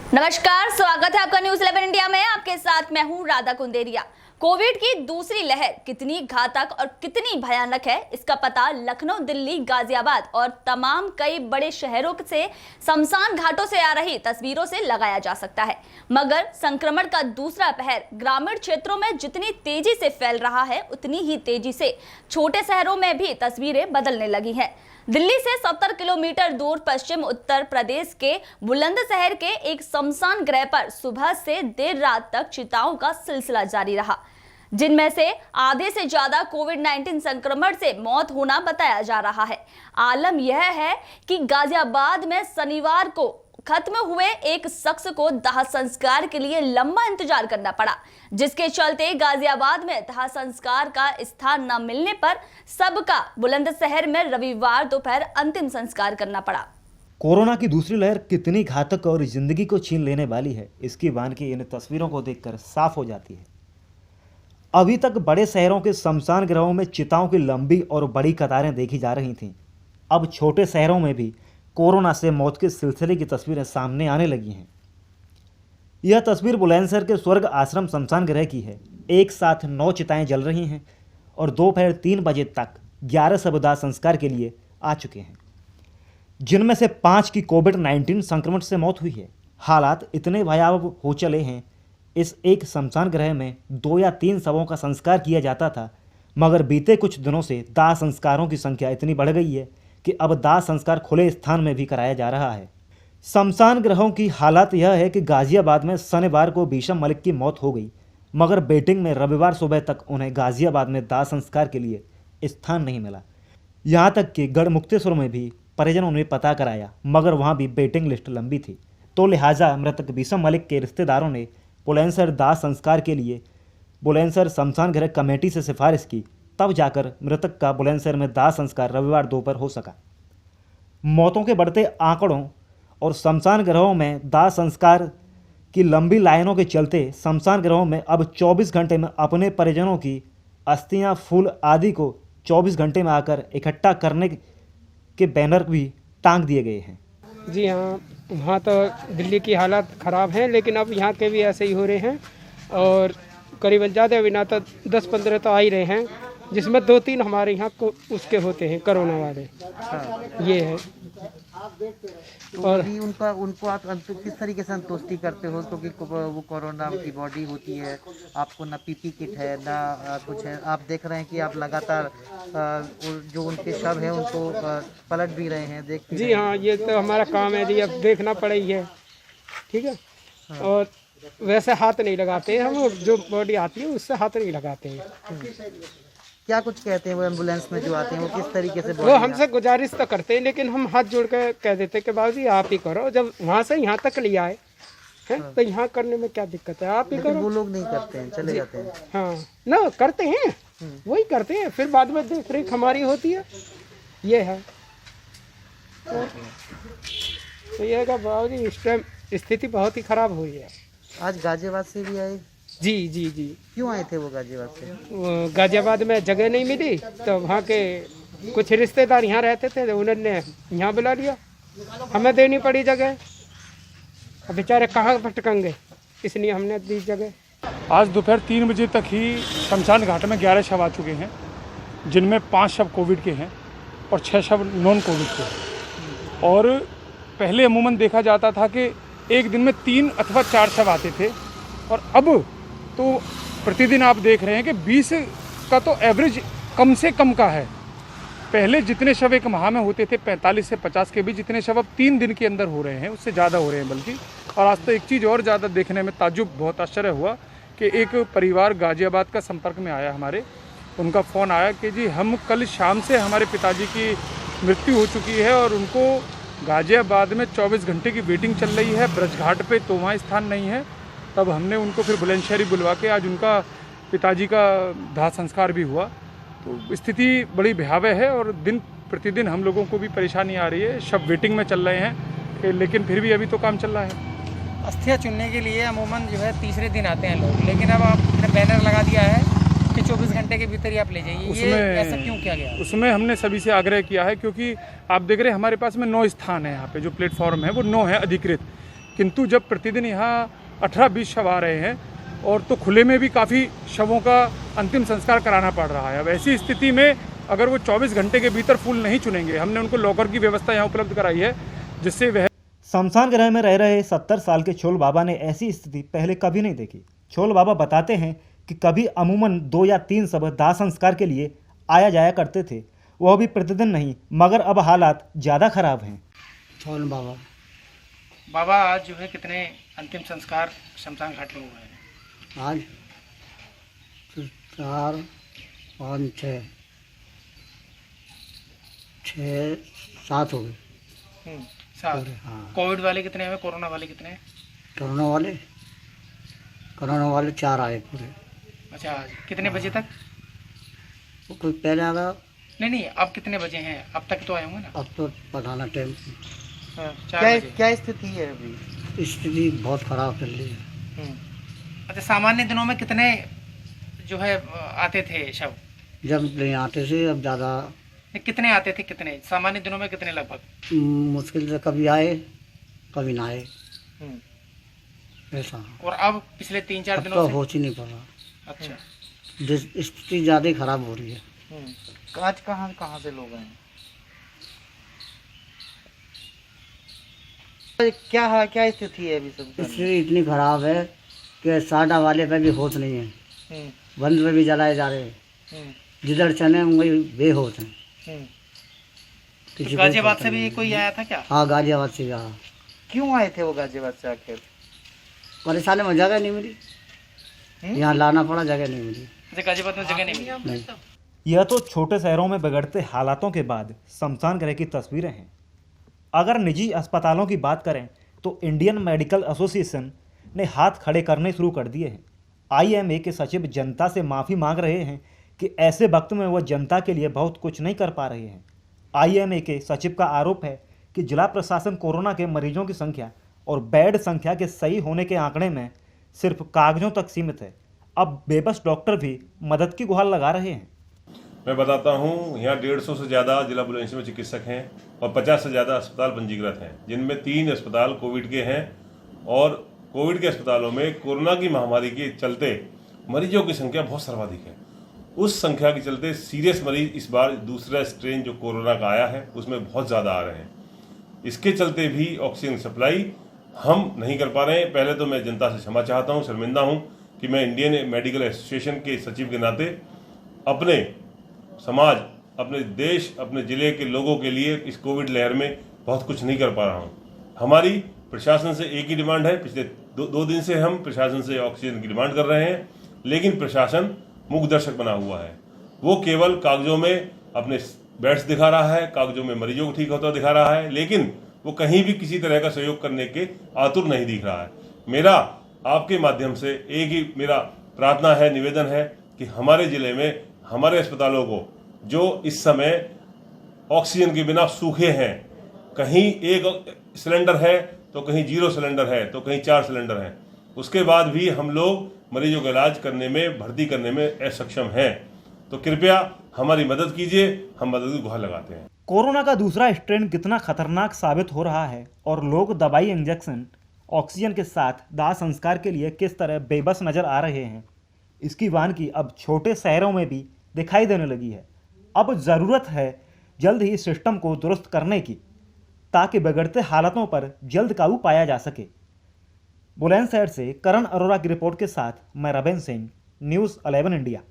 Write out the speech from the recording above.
नमस्कार, स्वागत है आपका न्यूज़ 11 इंडिया में। आपके साथ मैं हूं राधा कुंदेरिया। कोविड की दूसरी लहर कितनी घातक और कितनी भयानक है, इसका पता लखनऊ, दिल्ली, गाजियाबाद और तमाम कई बड़े शहरों से शमशान घाटों से आ रही तस्वीरों से लगाया जा सकता है। मगर संक्रमण का दूसरा पहर ग्रामीण क्षेत्रों में जितनी तेजी से फैल रहा है, उतनी ही तेजी से छोटे शहरों में भी तस्वीरें बदलने लगी हैं। दिल्ली से 70 किलोमीटर दूर पश्चिम उत्तर प्रदेश के बुलंदशहर के एक शमशान गृह पर सुबह से देर रात तक चिताओं का सिलसिला जारी रहा, जिनमें से आधे से ज्यादा कोविड-19 संक्रमण से मौत होना बताया जा रहा है। आलम यह है कि गाजियाबाद में शनिवार को खत्म हुए एक शख्स को दाह संस्कार के लिए लंबा इंतजार करना पड़ा, जिसके चलते गाजियाबाद में दाह संस्कार का स्थान न मिलने पर सबका बुलंदशहर में रविवार दोपहर अंतिम संस्कार करना पड़ा। कोरोना की दूसरी लहर कितनी घातक और जिंदगी को छीन लेने वाली है, इसकी वानगी इन तस्वीरों को देखकर साफ हो जाती है। अभी तक बड़े शहरों के शमशान गृहों में चिताओं की लंबी और बड़ी कतारें देखी जा रही थीं। अब छोटे शहरों में भी कोरोना से मौत के सिलसिले की तस्वीरें सामने आने लगी हैं। यह तस्वीर बुलंदशहर के स्वर्ग आश्रम शमशान गृह की है। एक साथ 9 चिताएं जल रही हैं और दोपहर 3 बजे तक 11 शव दाह संस्कार के लिए आ चुके हैं, जिनमें से 5 की कोविड-19 संक्रमण से मौत हुई है। हालात इतने भयावह हो चले हैं, इस एक शमशान गृह में 2 या 3 शवों का संस्कार किया जाता था, मगर बीते कुछ दिनों से दाह संस्कारों की संख्या इतनी बढ़ गई है कि अब दाह संस्कार खुले स्थान में भी कराया जा रहा है। शमशान गृहों की हालत यह है कि गाजियाबाद में शनिवार को बीशम मलिक की मौत हो गई, मगर बेटिंग में रविवार सुबह तक उन्हें गाजियाबाद में दाह संस्कार के लिए स्थान नहीं मिला। यहाँ तक कि गढ़मुक्तेश्वर में भी परिजनों ने पता कराया, मगर वहाँ भी वेटिंग लिस्ट लंबी थी। तो लिहाजा मृतक बीशम मलिक के रिश्तेदारों ने बुलंदशहर दाह संस्कार के लिए बुलंदशहर शमशान गृह कमेटी से सिफारिश की, तब जाकर मृतक का बुलंदशहर में दाह संस्कार रविवार दोपहर हो सका। मौतों के बढ़ते आंकड़ों और शमशान गृहों में दाह संस्कार की लंबी लाइनों के चलते शमशान गृहों में अब 24 घंटे में अपने परिजनों की अस्थियां, फूल आदि को 24 घंटे में आकर इकट्ठा करने के बैनर भी टांग दिए गए हैं। जी हाँ, वहाँ तो दिल्ली की हालत ख़राब है, लेकिन अब यहाँ के भी ऐसे ही हो रहे हैं और करीबन ज़्यादा भी ना तो 10-15 तो आ ही रहे हैं, जिसमें 2-3 हमारे यहाँ को उसके होते हैं कोरोना वाले। ये है। और भी उनको आप किस तरीके से संतुष्टि करते हो, क्योंकि वो कोरोना की बॉडी होती है, आपको ना पीपी किट है ना कुछ है। आप देख रहे हैं कि आप लगातार जो उनके शव हैं उनको पलट भी रहे हैं, देख जी हाँ, ये तो हमारा काम है जी, अब देखना पड़ेगी है, ठीक है। हाँ। और वैसे हाथ नहीं लगाते हैं हम, जो बॉडी आती है उससे हाथ नहीं लगाते हैं। क्या कुछ कहते हैं वो एम्बुलेंस में जो आते हैं, वो किस तरीके से? वो हमसे गुजारिश तो करते हैं, लेकिन हम हाथ जोड़ कर कह देते हैं कि बाबूजी आप ही करो। जब वहाँ से यहाँ तक ले आए हैं तो यहाँ करने में क्या दिक्कत है, आप ही करो। वो लोग नहीं करते हैं, चले जाते हैं। हाँ ना, करते हैं, वही करते हैं, फिर बाद में देख रेख हमारी होती है। ये है तो ये है बाबूजी, इस टाइम स्थिति बहुत ही खराब हुई है। आज गाजियाबाद से भी आए? जी जी जी। क्यों आए थे वो गाजियाबाद से? गाजियाबाद में जगह नहीं मिली तो वहाँ के कुछ रिश्तेदार यहाँ रहते थे, उन्होंने यहाँ बुला लिया, हमें देनी पड़ी जगह। अब बेचारे कहाँ भटकेंगे, इसलिए हमने दी जगह। आज दोपहर 3 बजे तक ही शमशान घाट में 11 शव आ चुके हैं, जिनमें 5 शव कोविड के हैं और 6 शव नॉन कोविड के हैं। और पहले अमूमन देखा जाता था कि एक दिन में 3 अथवा 4 शव आते थे, और अब तो प्रतिदिन आप देख रहे हैं कि 20 का तो एवरेज कम से कम का है। पहले जितने शव एक माह में होते थे 45 से 50 के बीच, जितने शव अब 3 दिन के अंदर हो रहे हैं, उससे ज़्यादा हो रहे हैं बल्कि। और आज तो एक चीज़ और ज़्यादा देखने में ताज्जुब, बहुत आश्चर्य हुआ कि एक परिवार गाजियाबाद का संपर्क में आया हमारे, उनका फ़ोन आया कि जी हम कल शाम से हमारे पिताजी की मृत्यु हो चुकी है और उनको गाजियाबाद में 24 घंटे की वेटिंग चल रही है ब्रजघाट पे, तो वहाँ स्थान नहीं है। तब हमने उनको फिर बुलंदशहर बुलवा के आज उनका पिताजी का दाह संस्कार भी हुआ। तो स्थिति बड़ी भयावह है और दिन प्रतिदिन हम लोगों को भी परेशानी आ रही है। शव वेटिंग में चल रहे हैं, लेकिन फिर भी अभी तो काम चल रहा है। अस्थियाँ चुनने के लिए अमूमन जो है तीसरे दिन आते हैं लोग, लेकिन अब आपने बैनर लगा दिया है कि 24 घंटे के भीतर ही आप ले जाइए। ये ऐसा क्यों किया गया? उसमें हमने सभी से आग्रह किया है, क्योंकि आप देख रहे हैं हमारे पास में 9 स्थान है यहाँ पे, जो प्लेटफॉर्म है वो 9 है अधिकृत, किंतु जब प्रतिदिन यहाँ 18-20 शव आ रहे हैं और तो खुले में भी काफ़ी शवों का अंतिम संस्कार कराना पड़ रहा है। अब ऐसी स्थिति में अगर वो 24 घंटे के भीतर फूल नहीं चुनेंगे, हमने उनको लॉकर की व्यवस्था यहाँ उपलब्ध कराई है, जिससे वह शमशान गृह में रह रहे 70 साल के छोल बाबा ने ऐसी स्थिति पहले कभी नहीं देखी। छोल बाबा बताते हैं कि कभी अमूमन 2 या 3 शव दाह संस्कार के लिए आया जाया करते थे, वह भी प्रतिदिन नहीं, मगर अब हालात ज़्यादा खराब हैं। छोल बाबा बाबा आज जो है कितने अंतिम संस्कार शमशान घाट में हुए हैं? आज 4 5 6 7 हो गए। सात। हाँ। कोविड वाले कितने हैं, कोरोना वाले कितने हैं? कोरोना वाले 4 आए पूरे। अच्छा, कितने बजे तक? कोई पहले आ गया, नहीं, अब कितने बजे हैं? अब तक तो आए होंगे ना? अब तो बताना टाइम। 4 बजे। क्या स्थिति है अभी? स्थिति बहुत खराब चल रही है। अच्छा, सामान्य दिनों में कितने जो है आते थे शव? जब नहीं आते थे, अब ज़्यादा कितने आते थे? कितने सामान्य दिनों में कितने लगभग? मुश्किल से कभी आए कभी ना आए, ऐसा। और अब पिछले 3-4 अब दिनों तो से? होश ही नहीं पड़ रहा। अच्छा। स्थिति ज़्यादा खराब हो रही है। आज कहाँ से लोग आए? क्या स्थिति है अभी सब? स्थिति इतनी खराब है कि साडा वाले पे भी होश नहीं है, बंद पे भी जलाए जा रहे हैं, जिधर चले वही बेहोश हैं। किसी को गाजियाबाद पता से भी नहीं। कोई आया था क्या? हाँ, गाजियाबाद से आया। क्यों आए थे वो गाजियाबाद से आखिर? परेशानी में जगह नहीं मिली, यहाँ लाना पड़ा, जगह नहीं मिली। जैसे गाजियाबाद में जगह नहीं मिली? नहीं। यह तो छोटे शहरों में बिगड़ते हालातों के बाद शमशान गृह की तस्वीरें हैं। अगर निजी अस्पतालों की बात करें तो इंडियन मेडिकल एसोसिएशन ने हाथ खड़े करने शुरू कर दिए हैं। IMA के सचिव जनता से माफ़ी मांग रहे हैं कि ऐसे वक्त में वह जनता के लिए बहुत कुछ नहीं कर पा रहे हैं। IMA के सचिव का आरोप है कि जिला प्रशासन कोरोना के मरीजों की संख्या और बेड संख्या के सही होने के आंकड़े में सिर्फ कागजों तक सीमित है। अब बेबस डॉक्टर भी मदद की गुहार लगा रहे हैं। मैं बताता हूँ, यहाँ 150 से ज़्यादा जिला एम्बुलेंस में चिकित्सक हैं और 50 से ज़्यादा अस्पताल पंजीकृत हैं, जिनमें 3 अस्पताल कोविड के हैं। और कोविड के अस्पतालों में कोरोना की महामारी के चलते मरीजों की संख्या बहुत सर्वाधिक है। उस संख्या के चलते सीरियस मरीज इस बार दूसरा स्ट्रेन जो कोरोना का आया है उसमें बहुत ज़्यादा आ रहे हैं। इसके चलते भी ऑक्सीजन सप्लाई हम नहीं कर पा रहे हैं। पहले तो मैं जनता से क्षमा चाहता हूँ, शर्मिंदा हूँ कि मैं इंडियन मेडिकल एसोसिएशन के सचिव के नाते अपने समाज, अपने देश, अपने ज़िले के लोगों के लिए इस कोविड लहर में बहुत कुछ नहीं कर पा रहा हूँ। हमारी प्रशासन से एक ही डिमांड है, पिछले दो दिन से हम प्रशासन से ऑक्सीजन की डिमांड कर रहे हैं, लेकिन प्रशासन मूक दर्शक बना हुआ है। वो केवल कागजों में अपने बेड्स दिखा रहा है, कागजों में मरीजों को ठीक होता दिखा रहा है, लेकिन वो कहीं भी किसी तरह का सहयोग करने के आतुर नहीं दिख रहा है। मेरा आपके माध्यम से एक ही मेरा प्रार्थना है, निवेदन है कि हमारे ज़िले में हमारे अस्पतालों को जो इस समय ऑक्सीजन के बिना सूखे हैं, कहीं एक सिलेंडर है तो कहीं 0 सिलेंडर है तो कहीं 4 सिलेंडर हैं, उसके बाद भी हम लोग मरीजों का इलाज करने में, भर्ती करने में असक्षम हैं, तो कृपया हमारी मदद कीजिए, हम मदद की गुहार लगाते हैं। कोरोना का दूसरा स्ट्रेन कितना खतरनाक साबित हो रहा है और लोग दवाई, इंजेक्शन, ऑक्सीजन के साथ दाह संस्कार के लिए किस तरह बेबस नजर आ रहे हैं, इसकी वानगी अब छोटे शहरों में भी दिखाई देने लगी है। अब ज़रूरत है जल्द ही सिस्टम को दुरुस्त करने की, ताकि बिगड़ते हालातों पर जल्द काबू पाया जा सके। बुलंदशहर से करण अरोड़ा की रिपोर्ट के साथ मैं रबेन सिंह, न्यूज़ 11 इंडिया।